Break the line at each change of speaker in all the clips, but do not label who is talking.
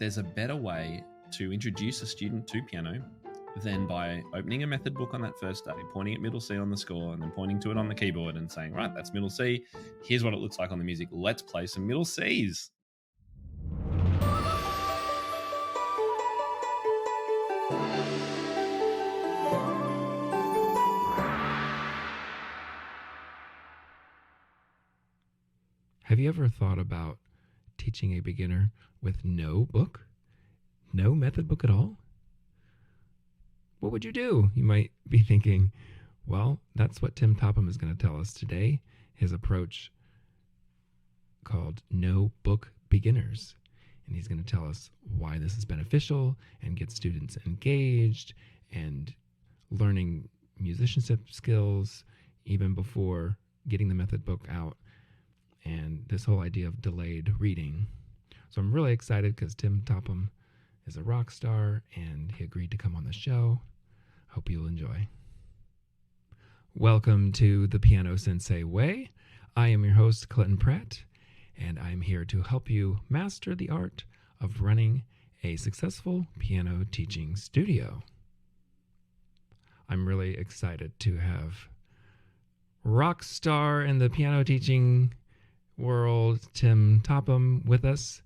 there's a better way to introduce a student to piano than by opening a method book on that first day, pointing at middle C on the score, and then pointing to it on the keyboard and saying, right, that's middle C. Here's what it looks like on the music. Let's play some middle Cs.
Have you ever thought about teaching a beginner with no book? No method book at all? What would you do? You might be thinking, well, that's what Tim Topham is going to tell us today, his approach called No Book Beginners. And he's going to tell us why this is beneficial and get students engaged and learning musicianship skills even before getting the method book out, and this whole idea of delayed reading. So I'm really excited because Tim Topham is a rock star and he agreed to come on the show. Hope you'll enjoy. Welcome to the Piano Sensei Way. I am your host, Clinton Pratt, and I'm here to help you master the art of running a successful piano teaching studio. I'm really excited to have rock star in the piano teaching world, Tim Topham, with us,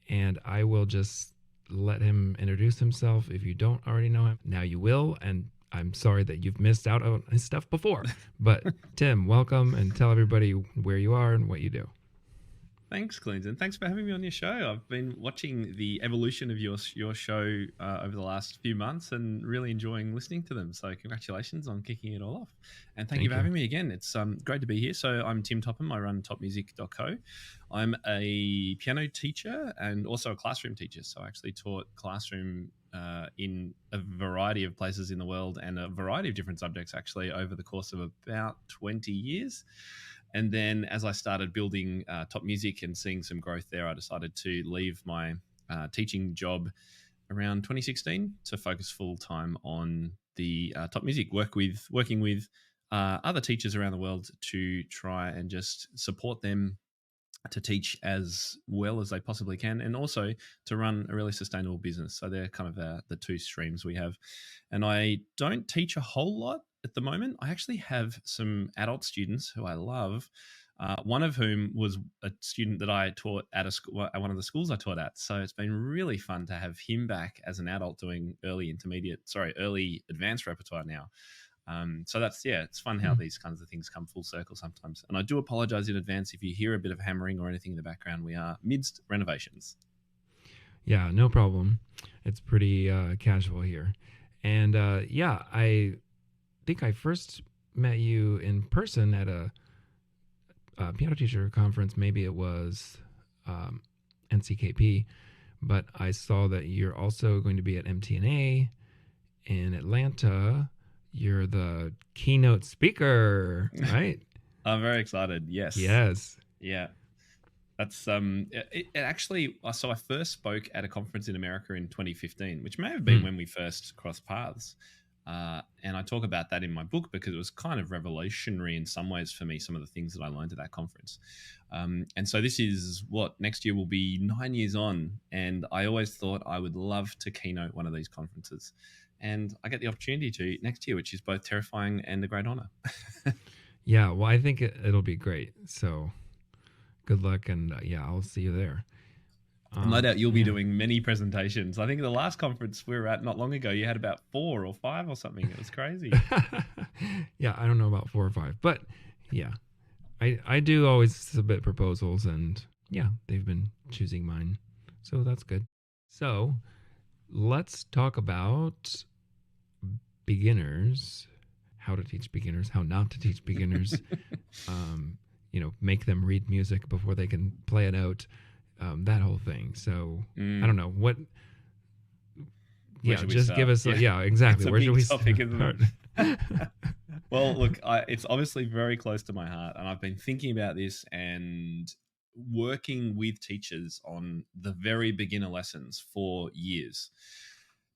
and I will just let him introduce himself. If you don't already know him, now you will, and I'm sorry that you've missed out on his stuff before. But Tim, welcome, and tell everybody where you are and what you do.
Thanks, Clinton. Thanks for having me on your show. I've been watching the evolution of your show over the last few months and really enjoying listening to them. So congratulations on kicking it all off. And thank you for having me again. It's great to be here. So I'm Tim Topham. I run topmusic.co. I'm a piano teacher and also a classroom teacher. So I actually taught classroom in a variety of places in the world and a variety of different subjects actually over the course of about 20 years. And then as I started building Top Music and seeing some growth there, I decided to leave my teaching job around 2016 to focus full time on the Top Music, working with other teachers around the world to try and just support them to teach as well as they possibly can, and also to run a really sustainable business. So they're kind of the two streams we have. And I don't teach a whole lot at the moment. I actually have some adult students who I love, one of whom was a student that I taught at one of the schools I taught at. So it's been really fun to have him back as an adult doing early advanced repertoire now. So it's fun how these kinds of things come full circle sometimes. And I do apologize in advance if you hear a bit of hammering or anything in the background. We are midst renovations.
Yeah, no problem. It's pretty casual here. And I think I first met you in person at a piano teacher conference. Maybe it was NCKP, but I saw that you're also going to be at MTNA in Atlanta. You're the keynote speaker, right?
I'm very excited. Yes. Yeah. That's it actually. So I first spoke at a conference in America in 2015, which may have been when we first crossed paths. And I talk about that in my book because it was kind of revolutionary in some ways for me, some of the things that I learned at that conference. And so this is next year will be 9 years on. And I always thought I would love to keynote one of these conferences. And I get the opportunity to next year, which is both terrifying and a great honor.
Yeah, well, I think it'll be great. So good luck. And I'll see you there.
No doubt you'll be doing many presentations. I think the last conference we were at not long ago, you had about 4 or 5 or something. It was crazy.
Yeah, I don't know about 4 or 5, but yeah, I do always submit proposals, and they've been choosing mine. So that's good. So let's talk about beginners, how to teach beginners, how not to teach beginners, make them read music before they can play a note. That whole thing. So I don't know what. Just give us. Exactly.
Where should we topic, start? Isn't it? Well, look, it's obviously very close to my heart, and I've been thinking about this and working with teachers on the very beginner lessons for years,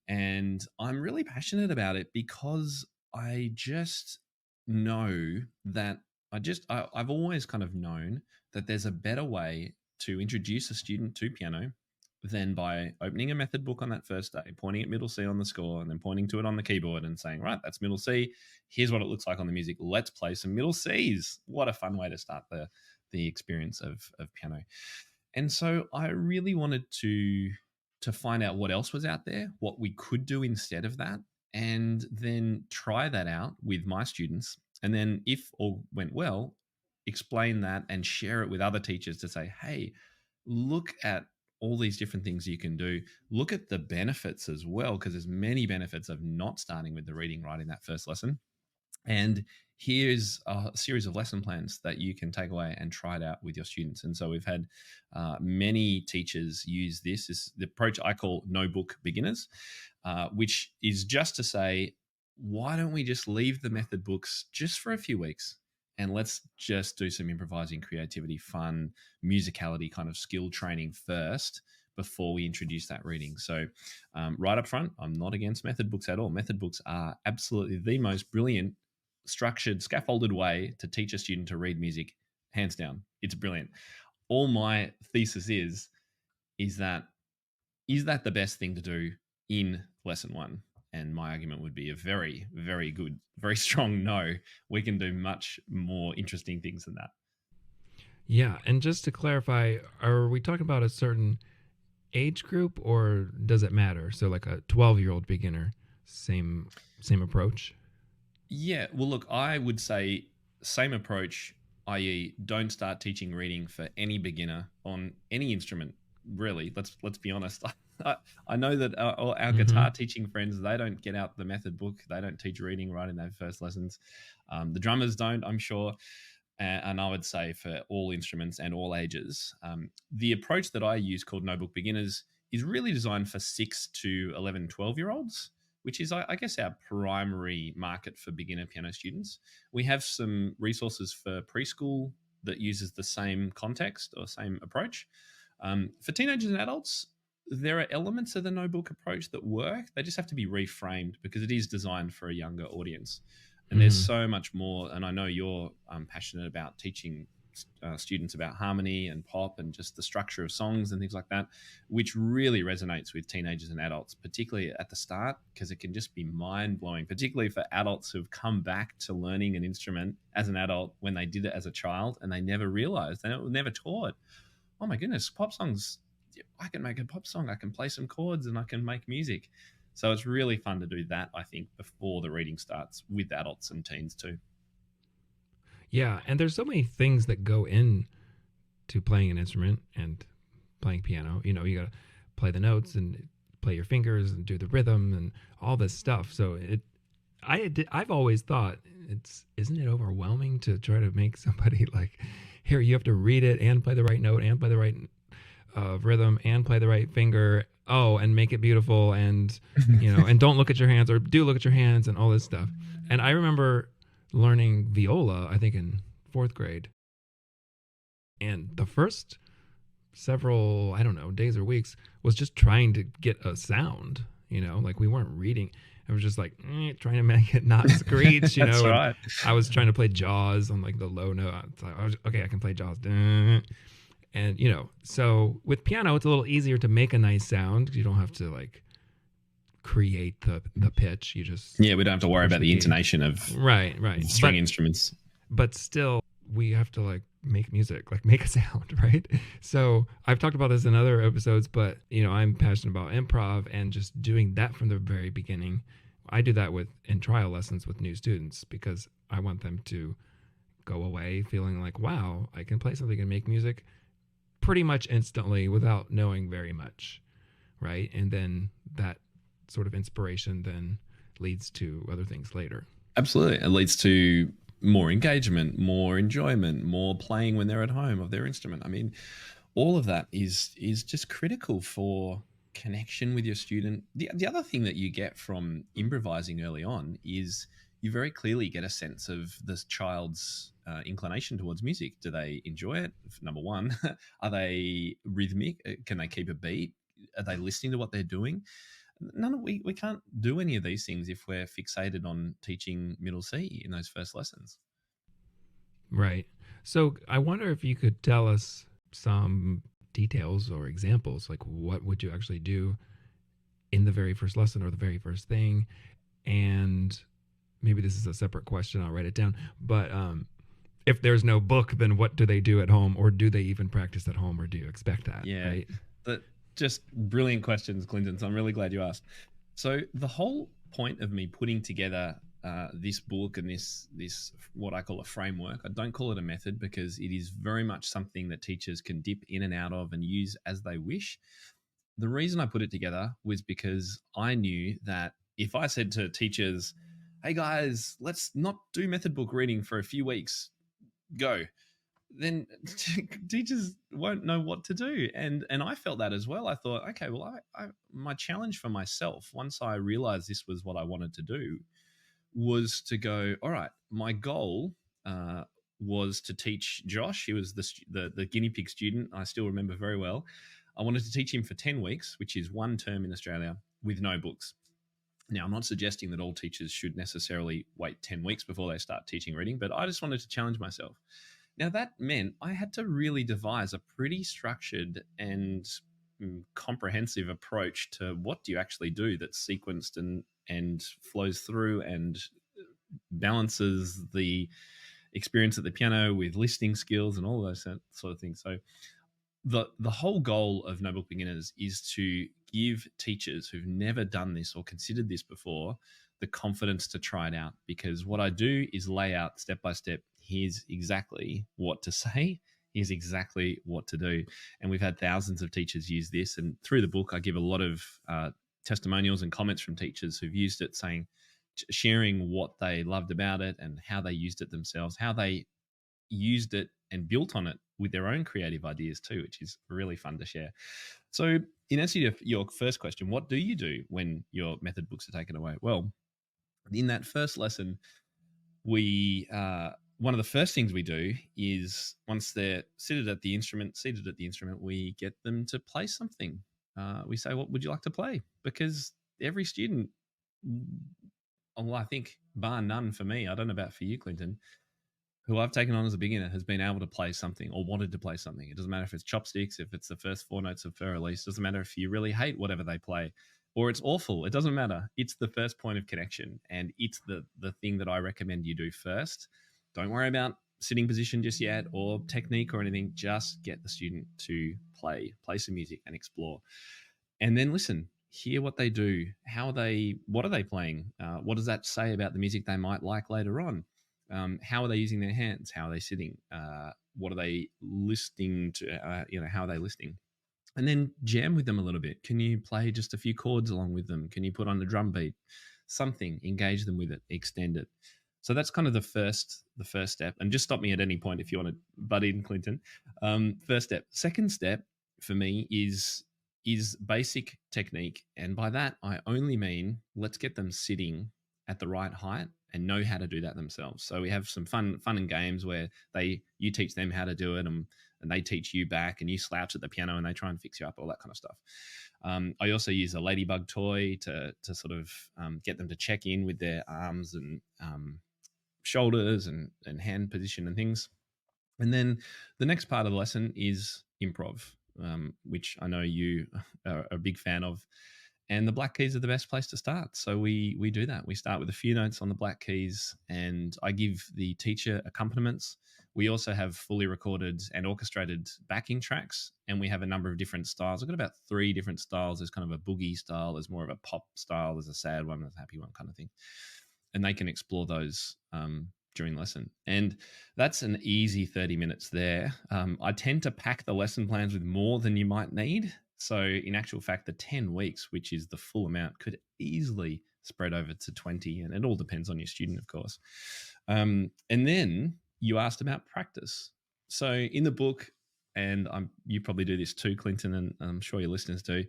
and I'm really passionate about it because I just know that I've always kind of known that there's a better way to introduce a student to piano then by opening a method book on that first day, pointing at middle C on the score, and then pointing to it on the keyboard and saying, right, that's middle C. Here's what it looks like on the music. Let's play some middle Cs. What a fun way to start the experience of piano. And so I really wanted to find out what else was out there, what we could do instead of that, and then try that out with my students. And then, if all went well, explain that and share it with other teachers to say, hey, look at all these different things you can do. Look at the benefits as well, because there's many benefits of not starting with the reading right in that first lesson. And here's a series of lesson plans that you can take away and try it out with your students. And so we've had many teachers use this. This is the approach I call no book beginners, which is just to say, why don't we just leave the method books just for a few weeks, and let's just do some improvising, creativity, fun, musicality kind of skill training first before we introduce that reading. So right up front, I'm not against method books at all. Method books are absolutely the most brilliant, structured, scaffolded way to teach a student to read music, hands down. It's brilliant. All my thesis is that the best thing to do in lesson one? And my argument would be a very, very good, very strong no. We can do much more interesting things than that.
Yeah, and just to clarify, are we talking about a certain age group, or does it matter? So like a 12-year-old beginner, same approach?
Yeah, well, look, I would say same approach, i.e., don't start teaching reading for any beginner on any instrument. Really, let's be honest. I know that our guitar teaching friends, they don't get out the method book. They don't teach reading right in their first lessons. The drummers don't, I'm sure. And I would say for all instruments and all ages, the approach that I use, called No Book Beginners, is really designed for 6 to 11, 12-year-olds, which is, I guess, our primary market for beginner piano students. We have some resources for preschool that uses the same context or same approach. For teenagers and adults, there are elements of the no book approach that work. They just have to be reframed because it is designed for a younger audience. And there's so much more. And I know you're passionate about teaching students about harmony and pop and just the structure of songs and things like that, which really resonates with teenagers and adults, particularly at the start, because it can just be mind-blowing, particularly for adults who've come back to learning an instrument as an adult when they did it as a child and they never realized, and it was never taught. Oh my goodness, pop songs, I can make a pop song, I can play some chords, and I can make music. So it's really fun to do that, I think, before the reading starts with adults and teens too.
Yeah, and there's so many things that go in to playing an instrument and playing piano. You know, you got to play the notes and play your fingers and do the rhythm and all this stuff. So I've always thought, isn't it overwhelming to try to make somebody like, here you have to read it and play the right note and play the right rhythm and play the right finger. Oh, and make it beautiful, and and don't look at your hands, or do look at your hands, and all this stuff. And I remember learning viola, I think in 4th grade, and the first several, I don't know, days or weeks was just trying to get a sound. Like we weren't reading. I was just like trying to make it not screech.
That's right.
I was trying to play Jaws on like the low note. Okay, I can play Jaws. And so with piano, it's a little easier to make a nice sound. You don't have to like create the pitch. You just
we don't have to worry about the intonation of
right
string instruments.
But still, we have to like make music, like make a sound, right? So I've talked about this in other episodes, but I'm passionate about improv and just doing that from the very beginning. I do that in trial lessons with new students because I want them to go away feeling like, wow, I can play something and make music pretty much instantly without knowing very much, right? And then that sort of inspiration then leads to other things later.
Absolutely. It leads to more engagement, more enjoyment, more playing when they're at home of their instrument. I mean, all of that is just critical for connection with your student. The other thing that you get from improvising early on is you very clearly get a sense of this child's inclination towards music. Do they enjoy it? Number one, are they rhythmic? Can they keep a beat? Are they listening to what they're doing? We can't do any of these things if we're fixated on teaching middle C in those first lessons.
Right. So I wonder if you could tell us some details or examples. Like, what would you actually do in the very first lesson or the very first thing? And maybe this is a separate question. I'll write it down. But if there's no book, then what do they do at home, or do they even practice at home, or do you expect that?
Yeah,
right?
just brilliant questions, Clinton. So I'm really glad you asked. So the whole point of me putting together this book and this what I call a framework, I don't call it a method because it is very much something that teachers can dip in and out of and use as they wish. The reason I put it together was because I knew that if I said to teachers, "Hey guys, let's not do method book reading for a few weeks, go," then teachers won't know what to do. And I felt that as well. I thought, okay, well, I my challenge for myself, once I realized this was what I wanted to do, was to go, all right, my goal was to teach Josh. He was the guinea pig student. I still remember very well. I wanted to teach him for 10 weeks, which is one term in Australia, with no books. Now, I'm not suggesting that all teachers should necessarily wait 10 weeks before they start teaching reading, but I just wanted to challenge myself. Now, that meant I had to really devise a pretty structured and comprehensive approach to what do you actually do that's sequenced and flows through and balances the experience at the piano with listening skills and all those sort of things. So the whole goal of No Book Beginners is to give teachers who've never done this or considered this before the confidence to try it out. Because what I do is lay out step by step, here's exactly what to say, here's exactly what to do. And we've had thousands of teachers use this. And through the book, I give a lot of testimonials and comments from teachers who've used it, sharing what they loved about it and how they used it themselves, how they used it and built on it with their own creative ideas too, which is really fun to share. So in answer to your first question, what do you do when your method books are taken away? Well, in that first lesson, we one of the first things we do is once they're seated at the instrument, we get them to play something. We say, what would you like to play? Because every student, well, I think bar none for me, I don't know about for you, Clinton, who I've taken on as a beginner, has been able to play something or wanted to play something. It doesn't matter if it's chopsticks, if it's the first 4 notes of Fer Elise, doesn't matter if you really hate whatever they play or it's awful. It doesn't matter. It's the first point of connection, and it's the thing that I recommend you do first. Don't worry about sitting position just yet or technique or anything. Just get the student to play some music and explore. And then listen, hear what they do, what are they playing? What does that say about the music they might like later on? How are they using their hands? How are they sitting? What are they listening to? How are they listening? And then jam with them a little bit. Can you play just a few chords along with them? Can you put on the drum beat? Something, engage them with it, extend it. So that's kind of the first step. And just stop me at any point if you want to butt in, Clinton. First step. Second step for me is basic technique. And by that, I only mean let's get them sitting at the right height and know how to do that themselves. So we have some fun and games where you teach them how to do it, and they teach you back, and you slouch at the piano and they try and fix you up, all that kind of stuff. I also use a ladybug toy to sort of get them to check in with their arms and shoulders and hand position and things. And then the next part of the lesson is improv, which I know you are a big fan of. And the black keys are the best place to start. So we do that. We start with a few notes on the black keys, and I give the teacher accompaniments. We also have fully recorded and orchestrated backing tracks, and we have a number of different styles. I've got about 3 different styles. There's kind of a boogie style, there's more of a pop style, there's a sad one, there's a happy one kind of thing. And they can explore those during lesson. And that's an easy 30 minutes there. I tend to pack the lesson plans with more than you might need. So in actual fact, the 10 weeks, which is the full amount, could easily spread over to 20. And it all depends on your student, of course. And then you asked about practice. So in the book, and you probably do this too, Clinton, and I'm sure your listeners do,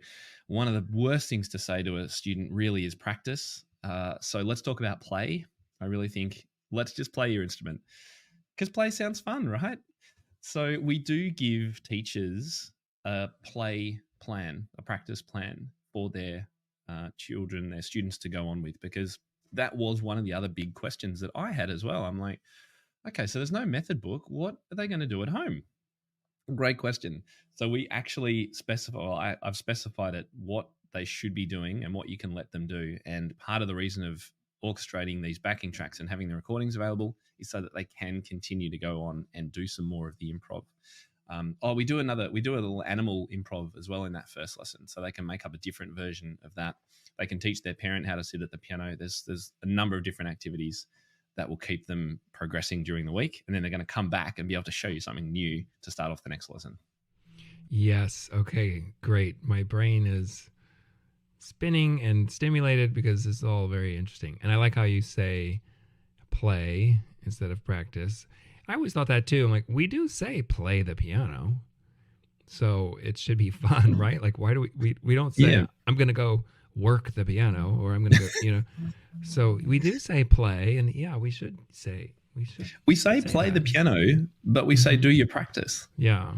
one of the worst things to say to a student really is practice. So let's talk about play. I really think let's just play your instrument, because play sounds fun, right? So we do give teachers a play plan, a practice plan for their children, their students to go on with, because that was one of the other big questions that I had as well. I'm like, okay, so there's no method book. What are they going to do at home? Great question. So we actually specify. Well, I've specified it what they should be doing and what you can let them do. And part of the reason of orchestrating these backing tracks and having the recordings available is so that they can continue to go on and do some more of the improv. We do a little animal improv as well in that first lesson, so they can make up a different version of that. They can teach their parent how to sit at the piano. There's a number of different activities that will keep them progressing during the week, and then they're going to come back and be able to show you something new to start off the next lesson.
Yes. Okay. Great. My brain is spinning and stimulated because this is all very interesting. And I like how you say play instead of practice. I always thought that too. I'm like, we do say play the piano. So it should be fun, right? Like, why do we don't say, I'm going to go work the piano or I'm going to go, So we do say play, and yeah, we should say
we say play that. The piano, but we say do your practice.
Yeah.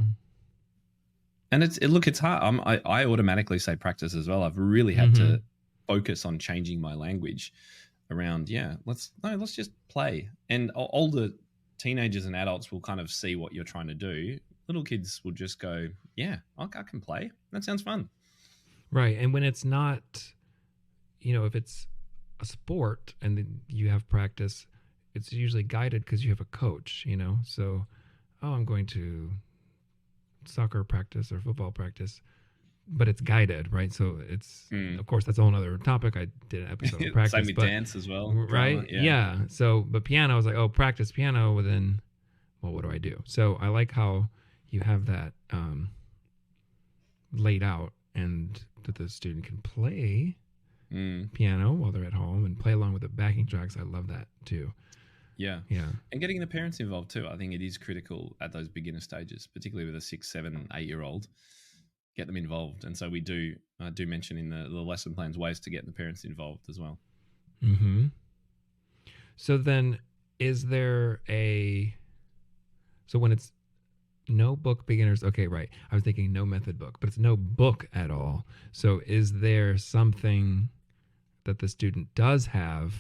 And it's hard. I automatically say practice as well. I've really had to focus on changing my language around, let's just play. And older teenagers and adults will kind of see what you're trying to do. Little kids will just go, I can play. That sounds fun.
Right. And when it's not, if it's a sport and then you have practice, it's usually guided because you have a coach, So, I'm going to soccer practice or football practice, but it's guided, right? So it's, of course, that's a whole other topic. I did an episode of practice.
Same with dance as well.
Right? Yeah. So, but piano, I was like, practice piano. Well, then, what do I do? So I like how you have that laid out and that the student can play piano while they're at home and play along with the backing tracks. I love that too.
Yeah. And getting the parents involved too. I think it is critical at those beginner stages, particularly with a 6, 7, 8-year-old. Get them involved. And so we do mention in the lesson plans ways to get the parents involved as well.
Mm-hmm. So then is there so when it's no book beginners, okay, right. I was thinking no method book, but it's no book at all. So is there something that the student does have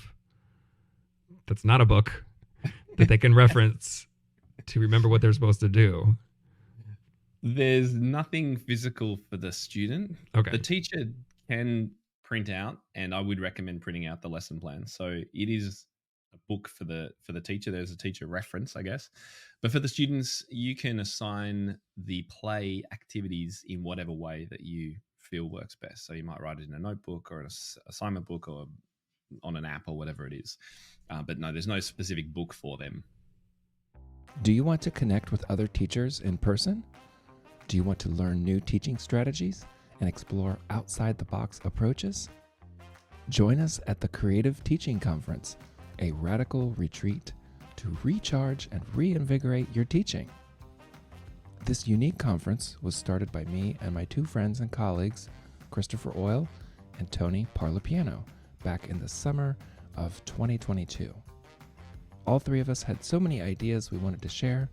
that's not a book that they can reference to remember what they're supposed to do?
There's nothing physical for the student.
Okay.
The teacher can print out, and I would recommend printing out the lesson plan. So it is a book for the teacher. There's a teacher reference, I guess. But for the students, you can assign the play activities in whatever way that you feel works best. So you might write it in a notebook or an assignment book or on an app or whatever it is. But no, there's no specific book for them.
Do you want to connect with other teachers in person? Do you want to learn new teaching strategies and explore outside-the-box approaches? Join us at the Creative Teaching Conference, a radical retreat to recharge and reinvigorate your teaching. This unique conference was started by me and my 2 friends and colleagues, Christopher Oil and Tony Parlapiano, back in the summer of 2022. All 3 of us had so many ideas we wanted to share,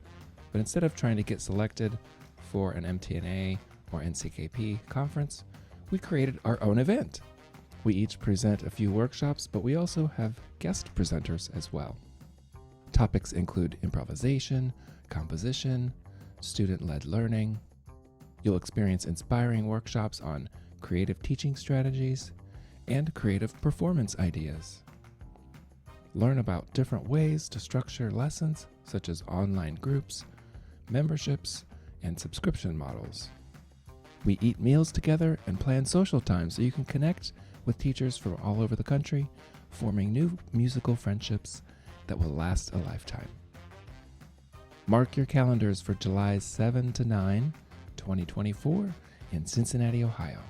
but instead of trying to get selected for an MTNA or NCKP conference, we created our own event. We each present a few workshops, but we also have guest presenters as well. Topics include improvisation, composition, student-led learning. You'll experience inspiring workshops on creative teaching strategies and creative performance ideas. Learn about different ways to structure lessons, such as online groups, memberships, and subscription models. We eat meals together and plan social time so you can connect with teachers from all over the country, forming new musical friendships that will last a lifetime. Mark your calendars for July 7 to 9, 2024 in Cincinnati, Ohio.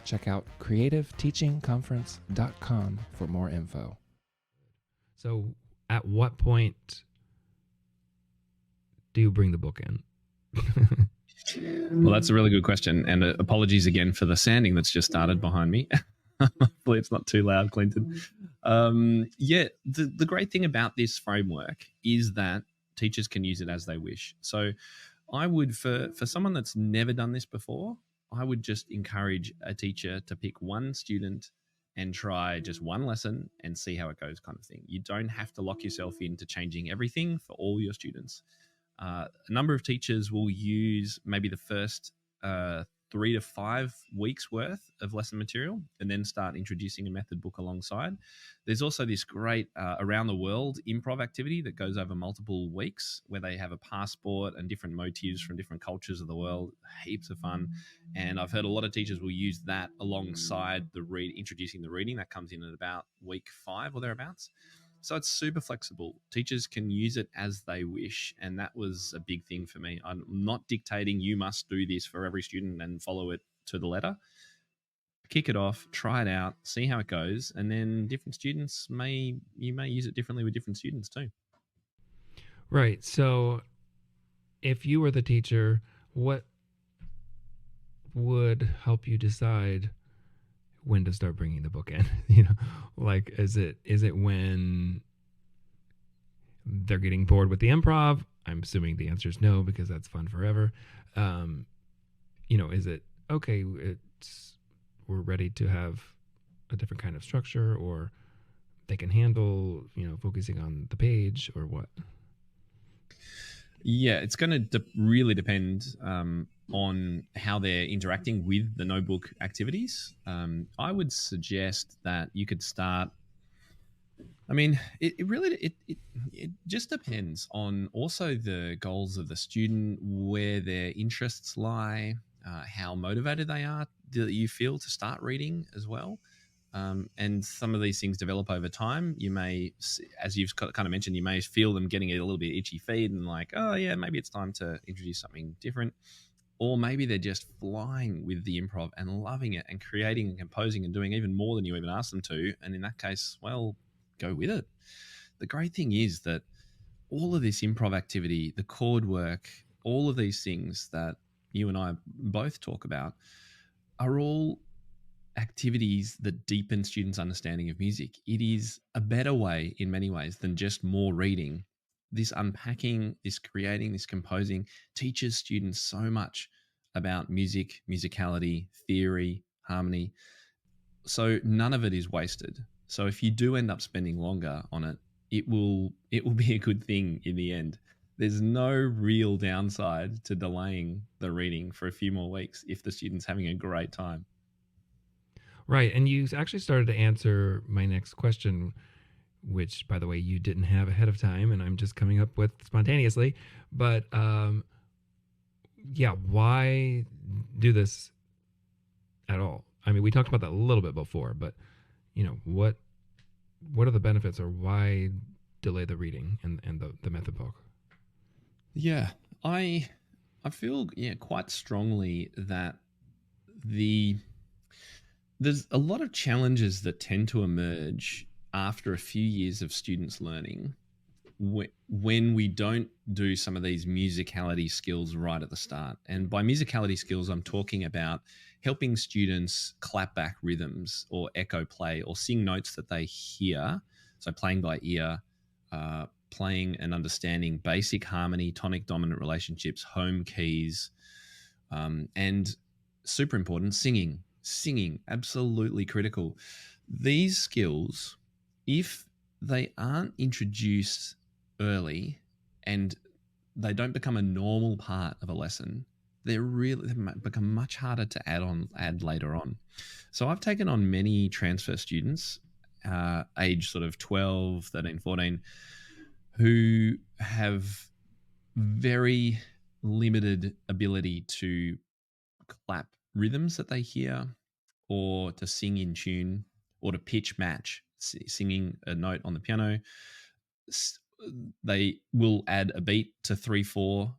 Check out creativeteachingconference.com for more info.
So at what point do you bring the book in?
Well, that's a really good question. And apologies again for the sanding that's just started behind me. Hopefully it's not too loud, Clinton. The great thing about this framework is that teachers can use it as they wish. So I would, for someone that's never done this before, I would just encourage a teacher to pick one student and try just one lesson and see how it goes, kind of thing. You don't have to lock yourself into changing everything for all your students. A number of teachers will use maybe the first 3 to 5 weeks worth of lesson material and then start introducing a method book alongside. There's also this great around the world improv activity that goes over multiple weeks where they have a passport and different motifs from different cultures of the world. Heaps of fun. And I've heard a lot of teachers will use that alongside introducing the reading. That comes in at about week 5 or thereabouts. So it's super flexible. Teachers can use it as they wish. And that was a big thing for me. I'm not dictating you must do this for every student and follow it to the letter. Kick it off, try it out, see how it goes. And then different students you may use it differently with different students too.
Right. So if you were the teacher, what would help you decide when to start bringing the book in? Like, is it when they're getting bored with the improv? I'm assuming the answer is no, because that's fun forever. Is it okay? We're ready to have a different kind of structure, or they can handle focusing on the page, or what?
Yeah, it's going to really depend on how they're interacting with the notebook activities. I would suggest that you could start. I mean, it just depends on also the goals of the student, where their interests lie, how motivated they are. Do you feel to start reading as well? And some of these things develop over time. You may, as you've kind of mentioned, you may feel them getting a little bit itchy feet and like, oh yeah, maybe it's time to introduce something different. Or maybe they're just flying with the improv and loving it and creating and composing and doing even more than you even asked them to. And in that case, well, go with it. The great thing is that all of this improv activity, the chord work, all of these things that you and I both talk about are all activities that deepen students' understanding of music. It is a better way in many ways than just more reading. This unpacking, this creating, this composing teaches students so much about music, musicality, theory, harmony. So none of it is wasted. So if you do end up spending longer on it, it will be a good thing in the end. There's no real downside to delaying the reading for a few more weeks if the student's having a great time.
Right. And you actually started to answer my next question, which, by the way, you didn't have ahead of time, and I'm just coming up with spontaneously. But why do this at all? I mean, we talked about that a little bit before, but what are the benefits, or why delay the reading and the method book?
Yeah, I feel quite strongly that there's a lot of challenges that tend to emerge after a few years of students learning when we don't do some of these musicality skills right at the start. And by musicality skills, I'm talking about helping students clap back rhythms or echo play or sing notes that they hear. So playing by ear, playing and understanding basic harmony, tonic dominant relationships, home keys, and super important, singing, absolutely critical. These skills, if they aren't introduced early and they don't become a normal part of a lesson, they become much harder to add later on. So I've taken on many transfer students, age sort of 12, 13, 14, who have very limited ability to clap rhythms that they hear, or to sing in tune, or to pitch match singing a note on the piano. They will add a beat to 3/4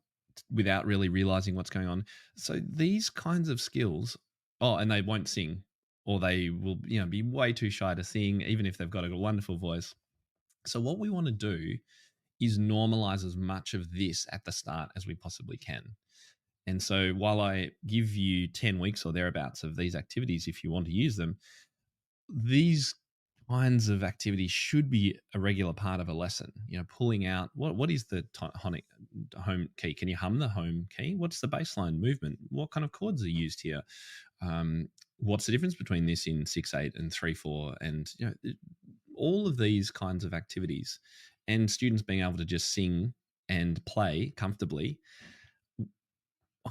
without really realizing what's going on. So these kinds of skills, and they won't sing, or they will be way too shy to sing, even if they've got a wonderful voice. So what we want to do is normalize as much of this at the start as we possibly can. And so while I give you 10 weeks or thereabouts of these activities, if you want to use them, these kinds of activities should be a regular part of a lesson. Pulling out what is the home key? Can you hum the home key? What's the bass line movement? What kind of chords are used here? What's the difference between this in 6/8 and 3/4? And all of these kinds of activities, and students being able to just sing and play comfortably,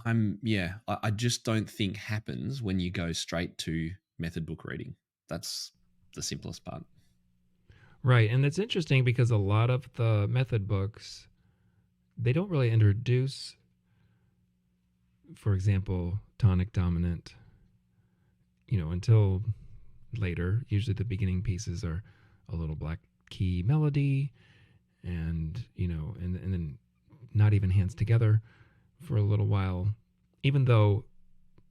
I just don't think happens when you go straight to method book reading. That's the simplest part.
Right. And it's interesting because a lot of the method books, they don't really introduce, for example, tonic dominant, until later. Usually the beginning pieces are a little black key melody and, and then not even hands together for a little while, even though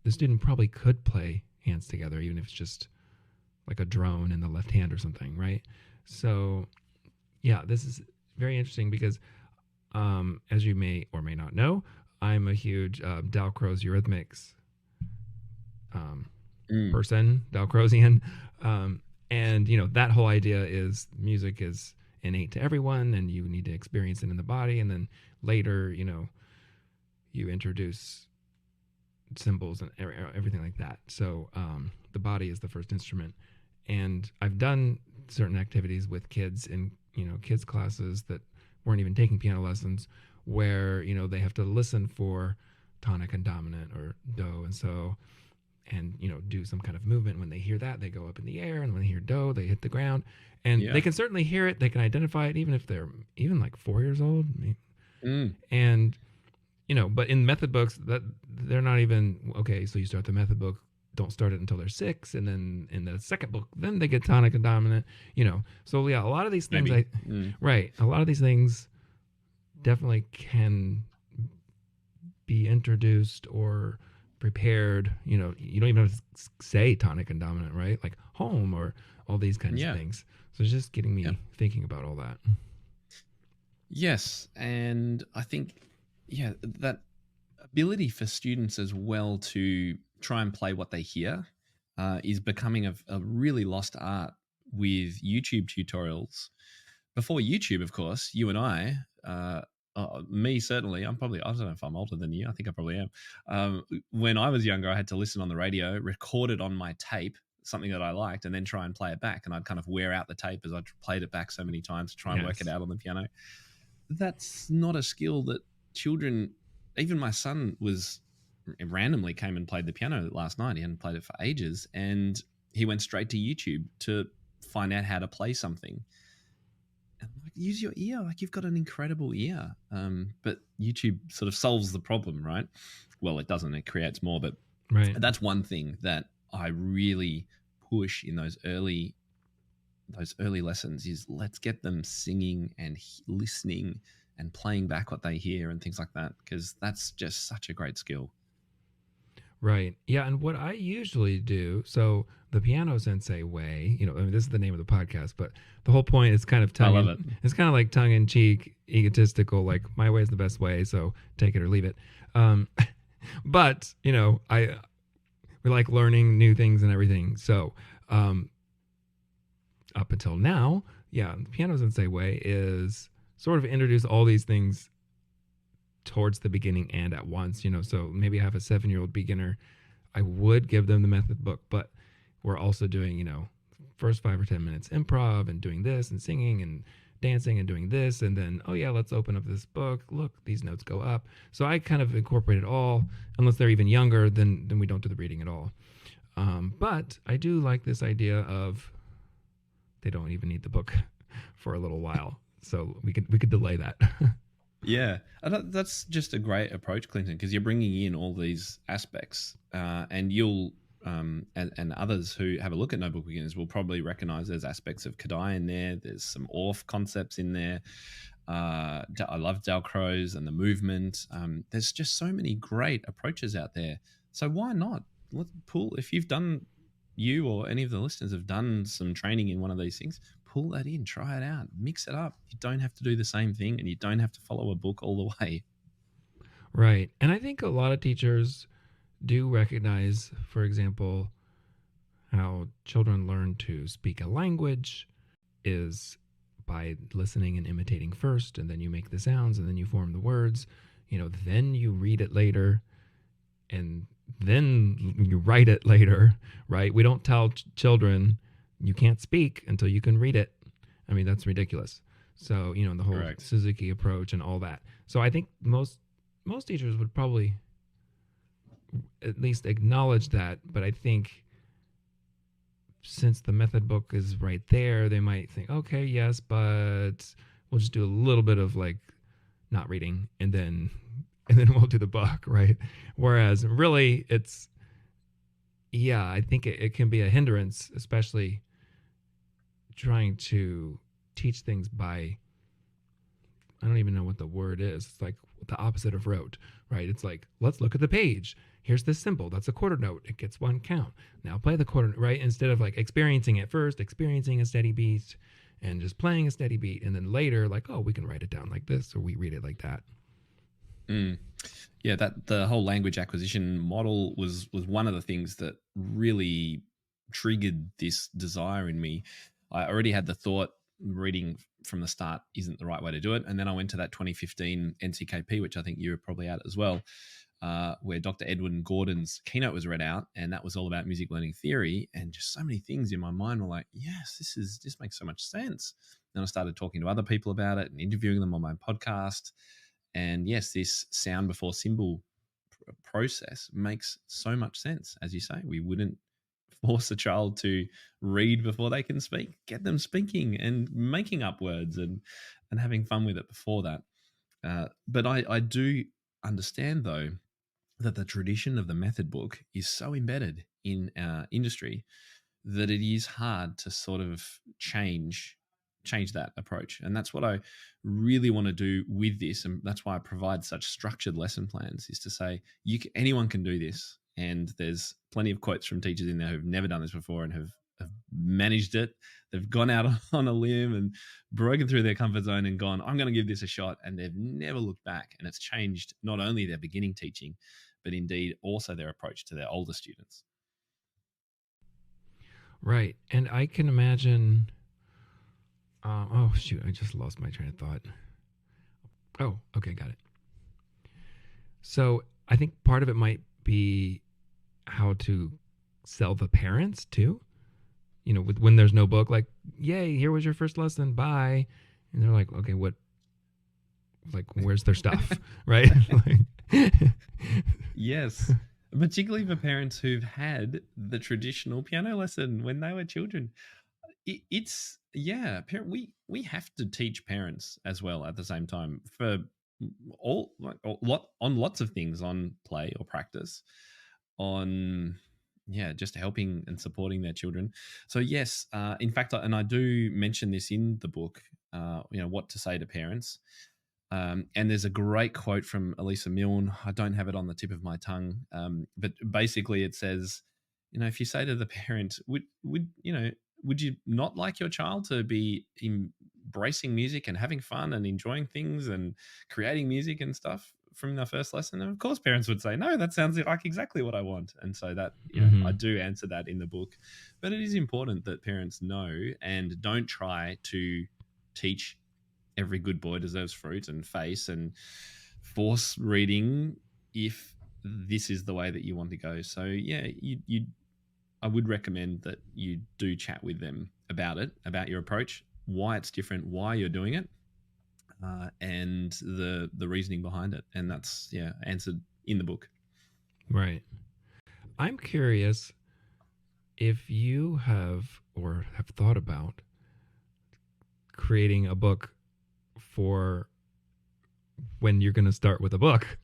the student probably could play hands together, even if it's just like a drone in the left hand or something, right? So, yeah, this is very interesting because, as you may or may not know, I'm a huge Dalcroze Eurythmics person, Dalcrozian. And, that whole idea is music is innate to everyone and you need to experience it in the body. And then later, you introduce symbols and everything like that. So the body is the first instrument. And I've done certain activities with kids in, kids classes that weren't even taking piano lessons where, they have to listen for tonic and dominant or do and so, and, do some kind of movement. When they hear that, they go up in the air. And when they hear do, they hit the ground. And they can certainly hear it. They can identify it, even if they're even like 4 years old. And, but in method books, that they're not even, okay, so you start the method book, don't start it until they're 6. And then in the second book, then they get tonic and dominant, So, yeah, a lot of these things, right, a lot of these things definitely can be introduced or prepared. You don't even have to say tonic and dominant, right? Like home or all these kinds of things. So it's just getting me thinking about all that.
Yes, and I think, that ability for students as well to try and play what they hear is becoming a really lost art with YouTube tutorials. Before YouTube, of course, you and I, me certainly, I don't know if I'm older than you. I think I probably am. When I was younger, I had to listen on the radio, record it on my tape, something that I liked, and then try and play it back. And I'd kind of wear out the tape as I played it back so many times to try and work it out on the piano. That's not a skill that children, even my son randomly came and played the piano last night. He hadn't played it for ages. And he went straight to YouTube to find out how to play something. And I'm like, use your ear. Like, you've got an incredible ear. But YouTube sort of solves the problem, right? Well, it doesn't. It creates more. But that's one thing that I really push in those early lessons is let's get them singing and listening and playing back what they hear and things like that, because that's just such a great skill.
Right. Yeah. And what I usually do, so the Piano Sensei way, this is the name of the podcast, but the whole point is kind of it's kind of like tongue in cheek, egotistical, like my way is the best way. So take it or leave it. But, we like learning new things and everything. So, up until now, the Piano Sensei way is sort of introduce all these things towards the beginning and at once, so maybe I have a 7-year-old beginner. I would give them the method book, but we're also doing, first 5 or 10 minutes improv and doing this and singing and dancing and doing this. And then, let's open up this book. Look, these notes go up. So I kind of incorporate it all. Unless they're even younger, then we don't do the reading at all. But I do like this idea of they don't even need the book for a little while. So we could delay that.
Yeah, that's just a great approach, Clinton, because you're bringing in all these aspects, and you'll and others who have a look at Notebook Beginners will probably recognize there's aspects of Kadai in there. There's some Orff concepts in there. I love Dalcroze and the movement. There's just so many great approaches out there. So why not? Let's pull, if you or any of the listeners have done some training in one of these things, pull that in, try it out, mix it up. You don't have to do the same thing and you don't have to follow a book all the way.
Right. And I think a lot of teachers do recognize, for example, how children learn to speak a language is by listening and imitating first, and then you make the sounds, and then you form the words, then you read it later, and then you write it later, right? We don't tell children you can't speak until you can read it. I mean, that's ridiculous. So, the whole
Correct.
Suzuki approach and all that. So I think most teachers would probably at least acknowledge that, but I think since the method book is right there, they might think, okay, yes, but we'll just do a little bit of like not reading and then we'll do the book, right? Whereas really it's, yeah, I think it can be a hindrance, especially trying to teach things by, I don't even know what the word is. It's like the opposite of rote, right? It's like, let's look at the page. Here's this symbol. That's a quarter note. It gets one count. Now play the quarter, right? Instead of like experiencing it first, experiencing a steady beat and just playing a steady beat. And then later, like, oh, we can write it down like this or we read it like that.
Yeah, that the whole language acquisition model was one of the things that really triggered this desire in me. I already had the thought reading from the start isn't the right way to do it. And then I went to that 2015 NCKP, which I think you were probably at as well, where Dr. Edwin Gordon's keynote was read out, and that was all about music learning theory. And just so many things in my mind were like, yes, this makes so much sense. Then I started talking to other people about it and interviewing them on my podcast. And yes, this sound before symbol process makes so much sense. As you say, we wouldn't force a child to read before they can speak. Get them speaking and making up words and having fun with it before that. But I do understand, though, that the tradition of the method book is so embedded in our industry that it is hard to sort of change that approach. And that's what I really want to do with this. And that's why I provide such structured lesson plans, is to say anyone can do this. And there's plenty of quotes from teachers in there who've never done this before and have managed it. They've gone out on a limb and broken through their comfort zone and gone, I'm going to give this a shot. And they've never looked back. And it's changed not only their beginning teaching, but indeed also their approach to their older students.
Right. And I can imagine, oh shoot, I just lost my train of thought. Oh, okay, got it. So I think part of it might be how to sell the parents too. When there's no book, like, yay, here was your first lesson, bye. And they're like, okay, what? Like, where's their stuff, right?
Yes, particularly for parents who've had the traditional piano lesson when they were children. It's we have to teach parents as well at the same time for on lots of things, on play or practice, on just helping and supporting their children. So yes, in fact, and I do mention this in the book, what to say to parents. And there's a great quote from Elisa Milne. I don't have it on the tip of my tongue, but basically it says, if you say to the parent, would you not like your child to be embracing music and having fun and enjoying things and creating music and stuff from the first lesson? And of course, parents would say, no, that sounds like exactly what I want. And so that, I do answer that in the book. But it is important that parents know and don't try to teach every good boy deserves fruit and face and force reading if this is the way that you want to go. So I would recommend that you do chat with them about it, about your approach, why it's different, why you're doing it, and the reasoning behind it. And that's answered in the book.
Right. I'm curious if you have thought about creating a book for when you're going to start with a book,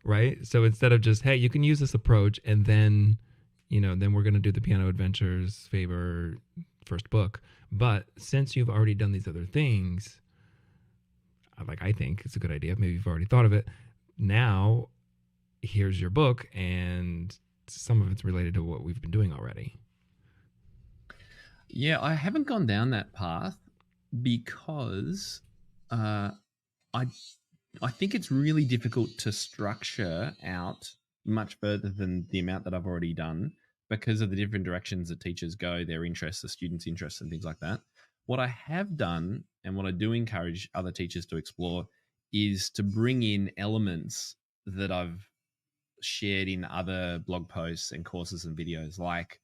right? So instead of just, hey, you can use this approach and then we're going to do the Piano Adventures Faber first book. But since you've already done these other things, I think it's a good idea. Maybe you've already thought of it. Now, here's your book, and some of it's related to what we've been doing already.
Yeah, I haven't gone down that path because I think it's really difficult to structure out much further than the amount that I've already done because of the different directions that teachers go, their interests, the students' interests, and things like that. What I have done, and what I do encourage other teachers to explore, is to bring in elements that I've shared in other blog posts and courses and videos, like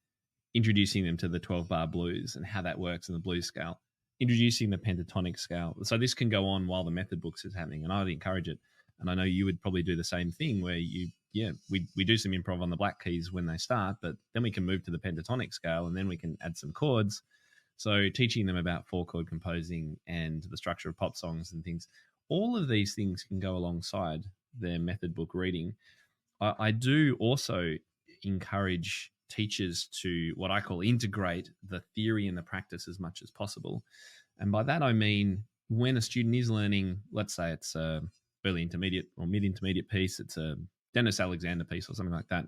introducing them to the 12-bar blues and how that works in the blues scale, introducing the pentatonic scale. So this can go on while the method books is happening, and I'd encourage it. And I know you would probably do the same thing where we do some improv on the black keys when they start, but then we can move to the pentatonic scale and then we can add some chords. So teaching them about 4-chord composing and the structure of pop songs and things, all of these things can go alongside their method book reading. I do also encourage teachers to what I call integrate the theory and the practice as much as possible. And by that, I mean, when a student is learning, let's say it's a early intermediate or mid-intermediate piece, it's a Dennis Alexander piece or something like that,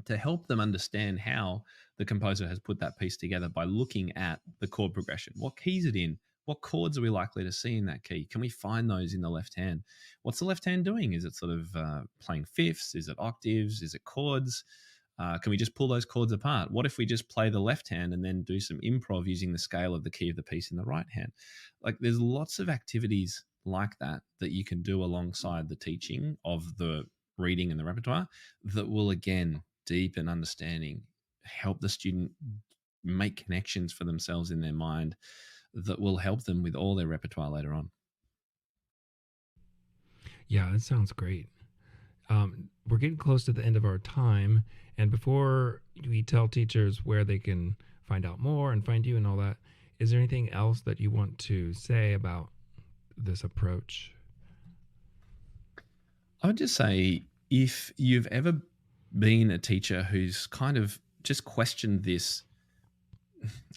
to help them understand how the composer has put that piece together by looking at the chord progression. What key is it in? What chords are we likely to see in that key? Can we find those in the left hand? What's the left hand doing? Is it sort of playing fifths? Is it octaves? Is it chords? Can we just pull those chords apart? What if we just play the left hand and then do some improv using the scale of the key of the piece in the right hand? Like, there's lots of activities like that you can do alongside the teaching of the reading and the repertoire that will, again, deepen understanding, help the student make connections for themselves in their mind that will help them with all their repertoire later on.
Yeah, that sounds great. We're getting close to the end of our time. And before we tell teachers where they can find out more and find you and all that, is there anything else that you want to say about this approach?
I would just say, if you've ever been a teacher who's kind of just questioned this,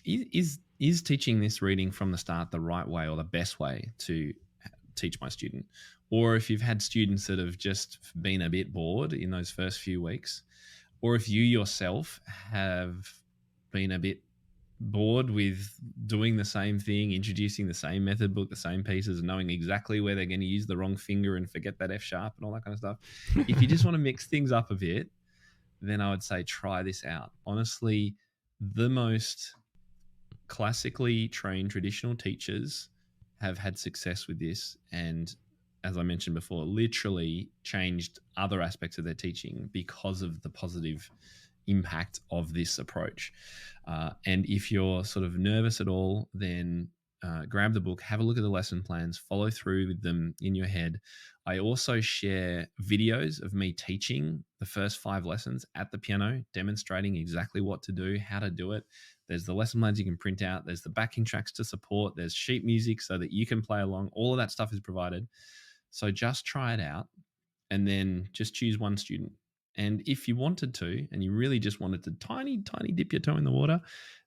is teaching this reading from the start the right way or the best way to teach my student? Or if you've had students that have just been a bit bored in those first few weeks, or if you yourself have been a bit bored with doing the same thing, introducing the same method book, the same pieces, and knowing exactly where they're going to use the wrong finger and forget that F sharp and all that kind of stuff. If you just want to mix things up a bit, then I would say try this out. Honestly, the most classically trained traditional teachers have had success with this, and as I mentioned before, literally changed other aspects of their teaching because of the positive impact of this approach. And if you're sort of nervous at all, then grab the book, have a look at the lesson plans, follow through with them in your head. I also share videos of me teaching the first 5 lessons at the piano, demonstrating exactly what to do, how to do it. There's the lesson plans you can print out. There's the backing tracks to support. There's sheet music so that you can play along. All of that stuff is provided. So just try it out and then just choose one student. And if you wanted to, and you really just wanted to tiny dip your toe in the water,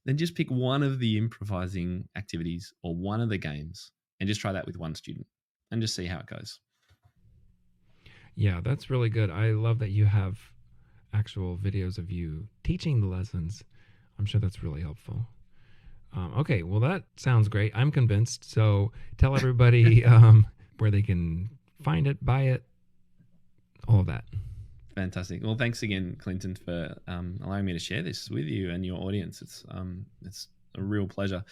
then just pick one of the improvising activities or one of the games and just try that with one student and just see how it goes.
Yeah, that's really good. I love that you have actual videos of you teaching the lessons. I'm sure that's really helpful. Okay, well, that sounds great. I'm convinced. So tell everybody where they can find it, buy it, all of that.
Fantastic. Well, thanks again, Clinton, for allowing me to share this with you and your audience. It's a real pleasure.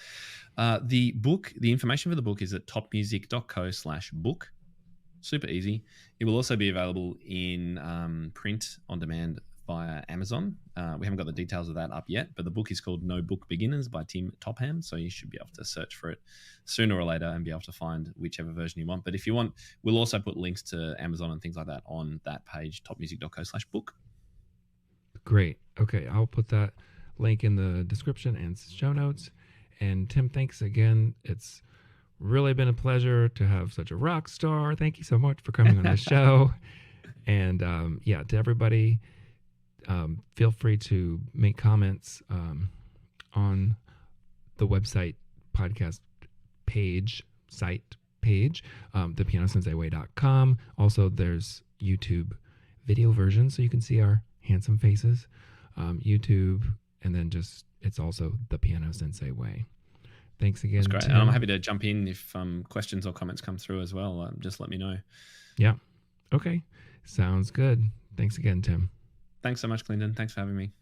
The information for the book is at topmusic.co/book. Super easy. It will also be available in print on demand via Amazon. We haven't got the details of that up yet, but the book is called No Book Beginners by Topham, so you should be able to search for it sooner or later and be able to find whichever version you want. But if you want, we'll also put links to Amazon and things like that on that page, topmusic.co/book.
Great. Okay, I'll put that link in the description and show notes. And Tim, thanks again. It's really been a pleasure to have such a rock star. Thank you so much for coming on the show. And to everybody, feel free to make comments on the website podcast site page, thepianosenseiway.com. Also, there's YouTube video version, so you can see our handsome faces. YouTube, and then it's also The Piano Sensei Way. Thanks again.
That's great.
Tim.
And I'm happy to jump in if questions or comments come through as well. Just let me know.
Yeah. Okay. Sounds good. Thanks again, Tim.
Thanks so much, Clinton. Thanks for having me.